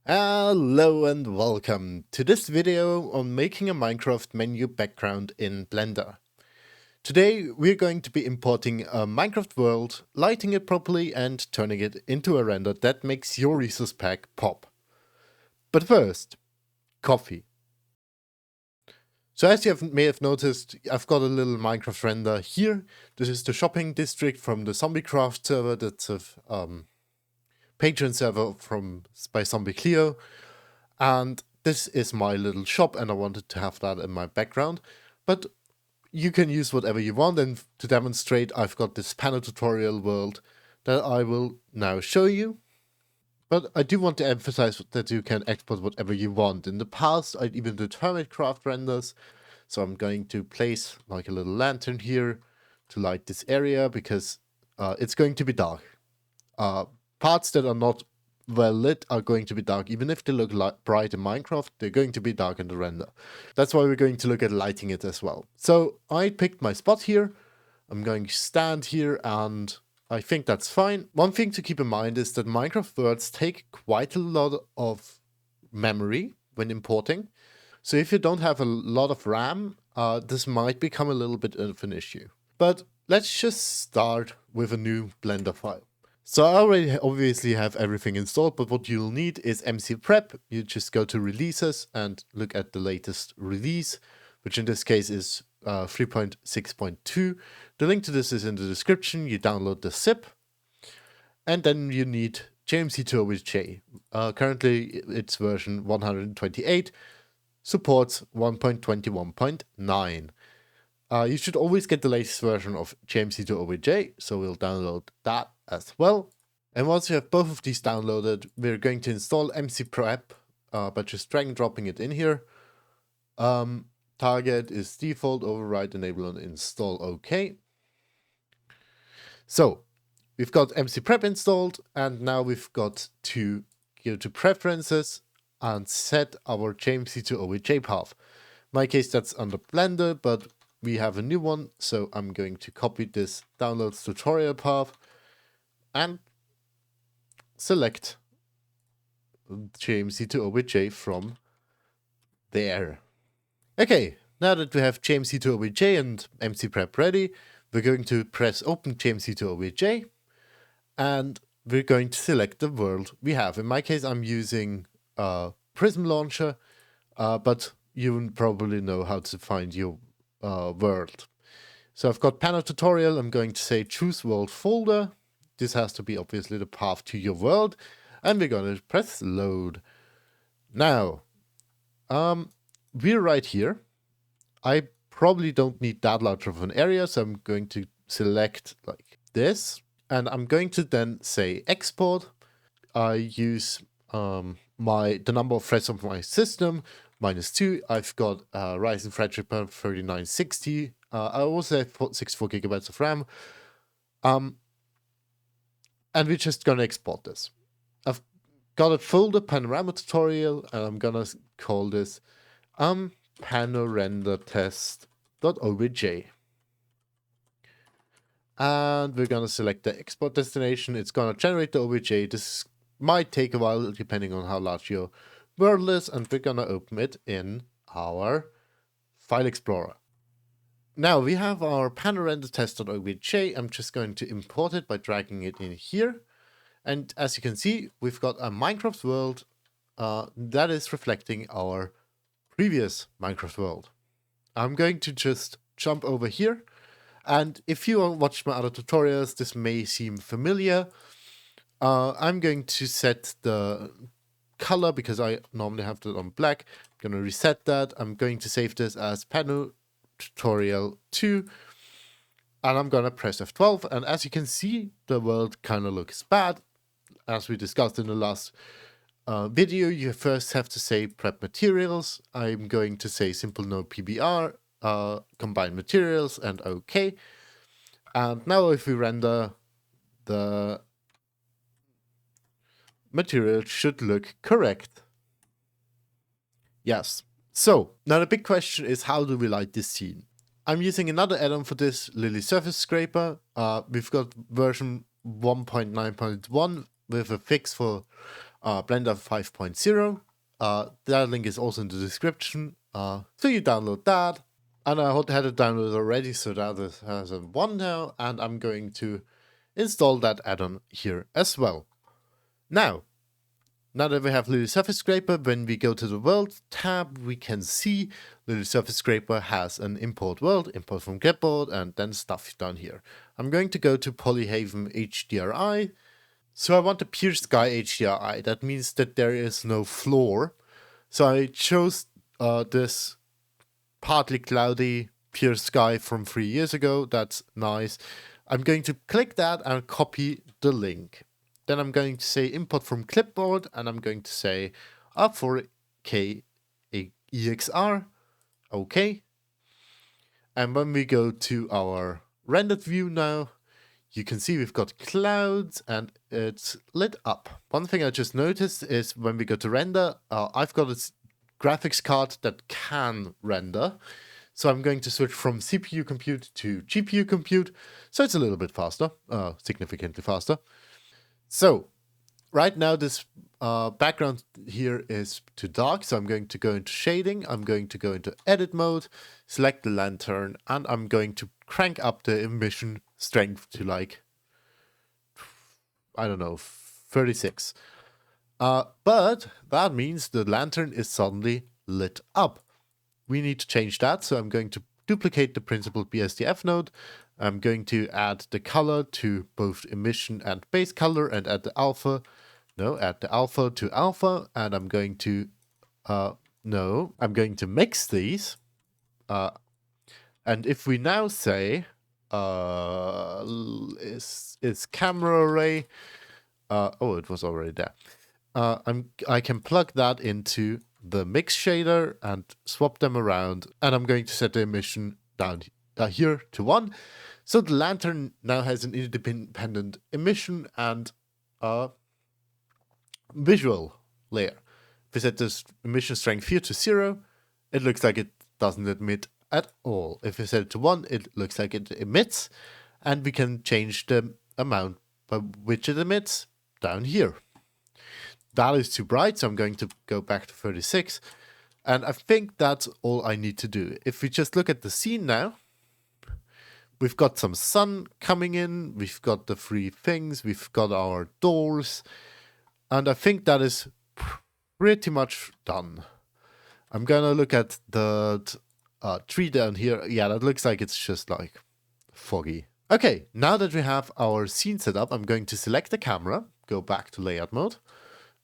Hello and welcome to this video on making a Minecraft menu background in Blender. Today we're going to be importing a Minecraft world, lighting it properly and turning it into a render that makes your resource pack pop. But first, coffee. So as you may have noticed, I've got a little Minecraft render here. This is the shopping district from the ZombieCraft server. That's a patron server by Zombie Cleo. And this is my little shop and I wanted to have that in my background. But you can use whatever you want, and to demonstrate I've got this panel tutorial world that I will now show you. But I do want to emphasize that you can export whatever you want. In the past I'd even did Hermitcraft renders, so I'm going to place like a little lantern here to light this area because it's going to be dark. Parts that are not well lit are going to be dark. Even if they look bright in Minecraft, they're going to be dark in the render. That's why we're going to look at lighting it as well. So I picked my spot here. I'm going to stand here and I think that's fine. One thing to keep in mind is that Minecraft worlds take quite a lot of memory when importing. So if you don't have a lot of RAM, this might become a little bit of an issue. But let's just start with a new Blender file. So I already obviously have everything installed, but what you'll need is MC Prep. You just go to releases and look at the latest release, which in this case is 3.6.2. The link to this is in the description. You download the zip, and then you need JMC2OBJ. Currently it's version 128, supports 1.21.9. You should always get the latest version of JMC2OBJ, so we'll download that as well. And once you have both of these downloaded, we're going to install MC Prep by just drag and dropping it in here. Target is default, override, enable, and install OK. So we've got MC Prep installed, and now we've got to go to preferences and set our JMC2OBJ path. In my case, that's under Blender, but we have a new one, so I'm going to copy this downloads tutorial path and select JMC2OBJ from there. Okay, now that we have JMC2OBJ and MC Prep ready, we're going to press open JMC2OBJ and we're going to select the world we have. In my case, I'm using Prism Launcher, but you probably know how to find your world. So I've got panel tutorial. I'm going to say choose world folder. This has to be obviously the path to your world, and we're going to press load. Now, we're right here. I probably don't need that large of an area, so I'm going to select like this, and I'm going to then say export. I use the number of threads of my system, -2. I've got Ryzen Threadripper 3960. I also have 64 gigabytes of RAM. And we're just gonna export this. I've got a folder panorama tutorial, and I'm gonna call this panorendertest.obj. And we're gonna select the export destination. It's gonna generate the OBJ. This might take a while depending on how large your world is, and we're gonna open it in our file explorer. Now we have our panorendertest.obj. I'm just going to import it by dragging it in here. And as you can see, we've got a Minecraft world that is reflecting our previous Minecraft world. I'm going to just jump over here. And if you watch my other tutorials, this may seem familiar. I'm going to set the color because I normally have that on black. I'm going to reset that. I'm going to save this as panel tutorial 2, and I'm gonna press F12, and as you can see, the world kind of looks bad. As we discussed in the last video, you first have to say prep materials. I'm going to say simple no PBR, combine materials, and OK. And now if we render, the material should look correct. Yes. So, now the big question is, how do we light this scene? I'm using another add-on for this, Lily Surface Scraper. We've got version 1.9.1 with a fix for Blender 5.0. That link is also in the description. So you download that. And I had it downloaded already, so that has a 1 now. And I'm going to install that add-on here as well. Now that we have Little Surface Scraper, when we go to the World tab, we can see Little Surface Scraper has an import world, import from clipboard, and then stuff down here. I'm going to go to Polyhaven HDRI. So I want a pure sky HDRI. That means that there is no floor. So I chose this partly cloudy pure sky from 3 years ago. That's nice. I'm going to click that and copy the link. Then I'm going to say import from clipboard, and I'm going to say R4K EXR. Okay. And when we go to our rendered view now, you can see we've got clouds and it's lit up. One thing I just noticed is when we go to render, I've got a graphics card that can render. So I'm going to switch from CPU compute to GPU compute. So it's a little bit faster, significantly faster. So right now this background here is too dark, so I'm going to go into shading, I'm going to go into edit mode, select the lantern, and I'm going to crank up the emission strength to like, I don't know, 36. But that means the lantern is suddenly lit up. We need to change that, so I'm going to duplicate the principal BSDF node. I'm going to add the color to both emission and base color and add the alpha. No, add the alpha to alpha, and I'm going to, I'm going to mix these. And if we now say, is camera array, oh, it was already there. I can plug that into the mix shader and swap them around, and I'm going to set the emission down here to 1. So the lantern now has an independent emission and visual layer. If we set this emission strength here to 0, it looks like it doesn't emit at all. If we set it to 1, it looks like it emits, and we can change the amount by which it emits down here. That is too bright, so I'm going to go back to 36. And I think that's all I need to do. If we just look at the scene now, we've got some sun coming in, we've got the 3 things, we've got our doors, and I think that is pretty much done. I'm gonna look at the tree down here. Yeah, that looks like it's just like foggy. Okay, now that we have our scene set up, I'm going to select the camera, go back to layout mode.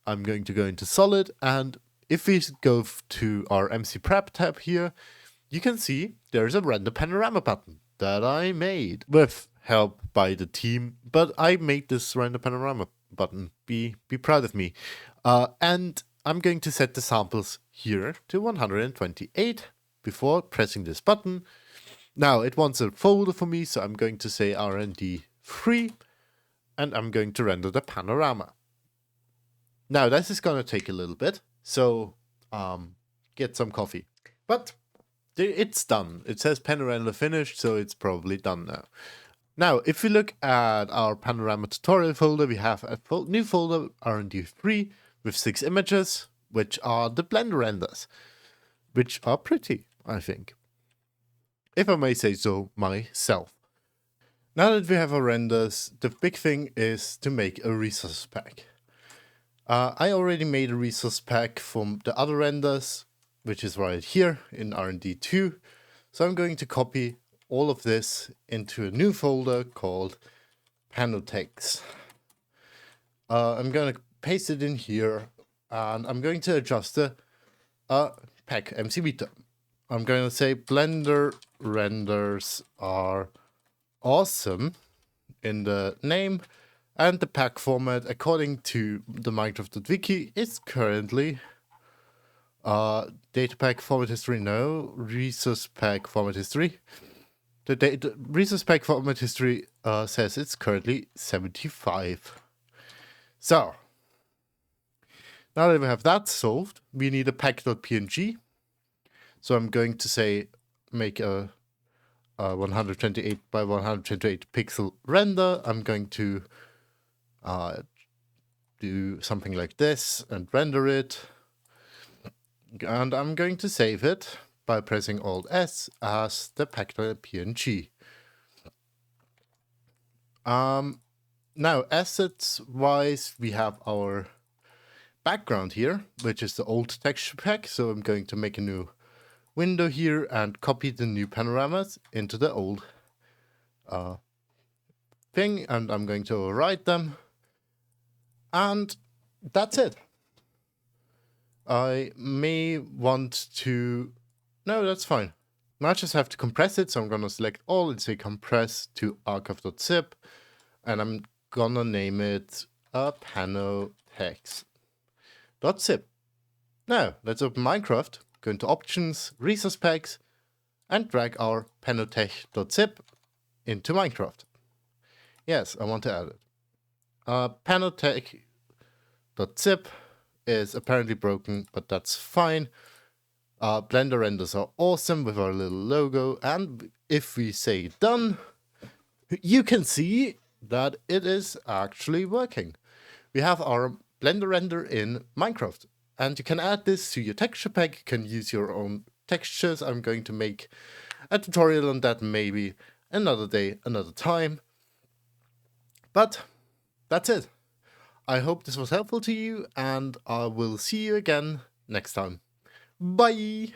I'm going to go into solid, and if we go to our MC Prep tab here, you can see there's a render panorama button that I made with help by the team, but I made this render panorama button. Be proud of me. And I'm going to set the samples here to 128 before pressing this button. Now it wants a folder for me, so I'm going to say RND3, and I'm going to render the panorama. Now this is going to take a little bit, so get some coffee. But it's done. It says panorama finished, so it's probably done now. Now, if we look at our panorama tutorial folder, we have a new folder, RND3, with 6 images, which are the Blender renders, which are pretty, I think, if I may say so myself. Now that we have our renders, the big thing is to make a resource pack. I already made a resource pack from the other renders, which is right here in RND2. So I'm going to copy all of this into a new folder called Panotex. I'm going to paste it in here, and I'm going to adjust the pack MC Beta. I'm going to say Blender renders are awesome in the name, and the pack format, according to the Minecraft.wiki, is currently data pack format history, no, resource pack format history. The resource pack format history says it's currently 75. So, now that we have that solved, we need a pack.png. So I'm going to say make a 128 by 128 pixel render. I'm going to do something like this and render it. And I'm going to save it by pressing Alt S as the Pacta PNG. Now, assets-wise, we have our background here, which is the old texture pack. So I'm going to make a new window here and copy the new panoramas into the old thing, and I'm going to overwrite them. And that's it. I may want to... No, that's fine. Now I just have to compress it, so I'm gonna select all and say compress to archive.zip, and I'm gonna name it panotext.zip. Now, let's open Minecraft, go into Options, Resource Packs, and drag our panotech.zip into Minecraft. Yes, I want to add it. Panotech.zip is apparently broken, but that's fine. Blender renders are awesome with our little logo, and if we say done, you can see that it is actually working. We have our Blender render in Minecraft, and you can add this to your texture pack. You can use your own textures. I'm going to make a tutorial on that maybe another day, another time. But that's it. I hope this was helpful to you, and I will see you again next time. Bye!